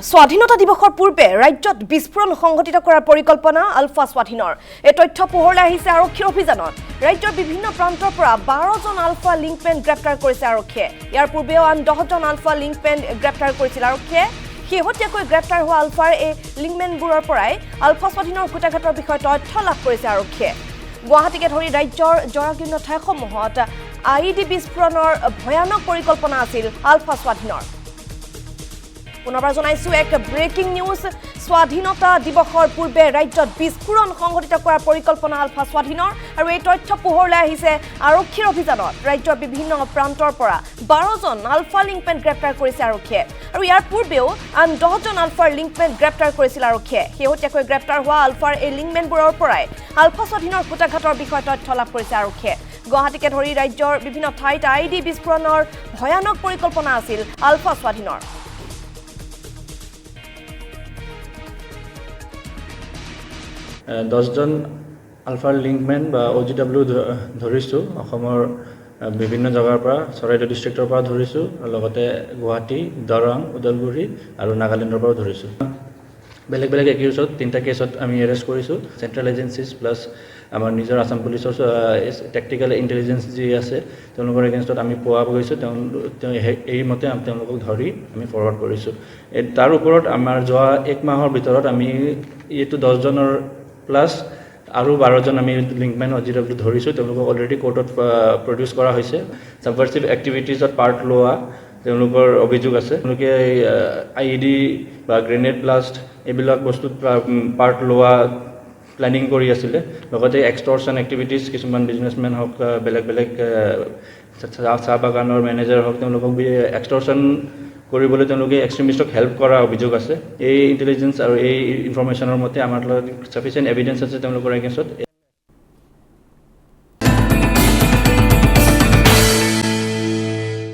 স্বাধীনতা দিৱসৰ পূৰ্বে ৰাজ্যত বিস্ফোৰণ সংঘটিত কৰাৰ পৰিকল্পনা আলফা স্বাধীনৰ এই তথ্য পোহৰলৈ আহিছে আৰক্ষীৰ অভিযানত ৰাজ্যৰ বিভিন্ন প্ৰান্তৰ পৰা 12জন আলফা লিংকমেন গ্ৰেপ্তাৰ কৰিছে আৰক্ষীয়ে ইয়াৰ পূৰ্বেও আন 10জন আলফা লিংকমেন গ্ৰেপ্তাৰ কৰিছিল আৰক্ষীয়ে শেহতীয়াকৈ গ্ৰেপ্তাৰ হোৱা আলফাৰ এই লিংকমেনবোৰৰ পৰাই আলফা স্বাধীনৰ কুটাঘাটৰ বিষয়ে তথ্য লাভ কৰিছে আৰক্ষীয়ে গুৱাহাটীকে ধৰি ৰাজ্যৰ জৰাজীৰ্ণ ঠাইসমূহত আইডি বিস্ফোৰণৰ ভয়ানক পৰিকল্পনা আছিল আলফা স্বাধীনৰ পুনৰবাৰ জনাইছো এক ব্ৰেকিং নিউজ স্বাধীনতা দিৱসৰ পূৰ্বে ৰাজ্যত বিস্ফোৰণ সংঘটিত কৰাৰ পৰিকল্পনা আলফা স্বাধীনৰ আৰু এই তথ্য পোহৰলৈ আহিছে আৰক্ষীৰ অভিযানত ৰাজ্যৰ বিভিন্ন প্ৰান্তৰ পৰা 12জন আলফা লিংকমেন গ্ৰেপ্তাৰ কৰিছে আৰক্ষীয়ে আৰু ইয়াৰ পূৰ্বেও আন 10জন আলফাৰ লিংকমেন গ্ৰেপ্তাৰ কৰিছিল আৰক্ষীয়ে শেহতীয়াকৈ গ্ৰেপ্তাৰ হোৱা আলফাৰ এই লিংকমেনবোৰৰ পৰাই আলফা স্বাধীনৰ কুটাঘাটৰ বিষয়ে তথ্য লাভ কৰিছে আৰক্ষীয়ে গুৱাহাটীকে ধৰি ৰাজ্যৰ বিভিন্ন ঠাইত আইডি বিস্ফোৰণৰ ভয়ানক পৰিকল্পনা আছিল আলফা স্বাধীনৰ 10জন আলফাৰ লিংকমেন বা OGW ধৰিছোঁ অসমৰ বিভিন্ন জায়গাৰ পৰা চৰাইদেউ ডিষ্ট্ৰিক্টৰ পৰা ধৰিছোঁ লগতে গুৱাহাটী দৰং ওদালগুৰি আৰু নাগালেণ্ডৰ পৰা ধৰিছোঁ বেলেগ বেলেগ একিউজত তিনিটা কেছত আমি এৰেষ্ট কৰিছোঁ চেণ্ট্ৰেল এজেঞ্চিজ প্লাছ আমাৰ নিজৰ আসাম পুলিচৰ টেকটিকেল ইণ্টেলিজেঞ্চ যি আছে তেওঁলোকৰ এগেইনষ্টত আমি পোৱা গৈছোঁ এই মতে তেওঁলোকক ধৰি আমি ফৰৱাৰ্ড কৰিছোঁ তাৰ ওপৰত আমাৰ যোৱা এক মাহৰ ভিতৰত আমি এইটো 10জনৰ প্লাছ আৰু 12জন আমি লিংকমেন OGW ধৰিছোঁ তেওঁলোকক অলৰেডি কোৰ্টত প্ৰডিউচ কৰা হৈছে ছাবভাৰ্চিভ এক্টিভিটিজত পাৰ্ট লোৱা তেওঁলোকৰ অভিযোগ আছে তেওঁলোকে IED বা গ্ৰেনেড ব্লাষ্ট এইবিলাক বস্তুত পাৰ্ট লোৱা প্লেনিং কৰি আছিলে লগতে এক্সটৰ্চন এক্টিভিটিজ কিছুমান বিজনেছমেন হওক বেলেগ বেলেগ চাহ বাগানৰ মেনেজাৰ হওক তেওঁলোকক এক্সটৰ্চন কৰিবলৈ তেওঁলোকে এক্সট্ৰিমিষ্টক হেল্প কৰা অভিযোগ আছে এই ইণ্টেলিজেঞ্চ আৰু এই ইনফৰমেশ্যনৰ মতে আমাৰ লগত সাফিচিয়েণ্ট এভিডেন্স আছে তেওঁলোকৰ এগেইনষ্টত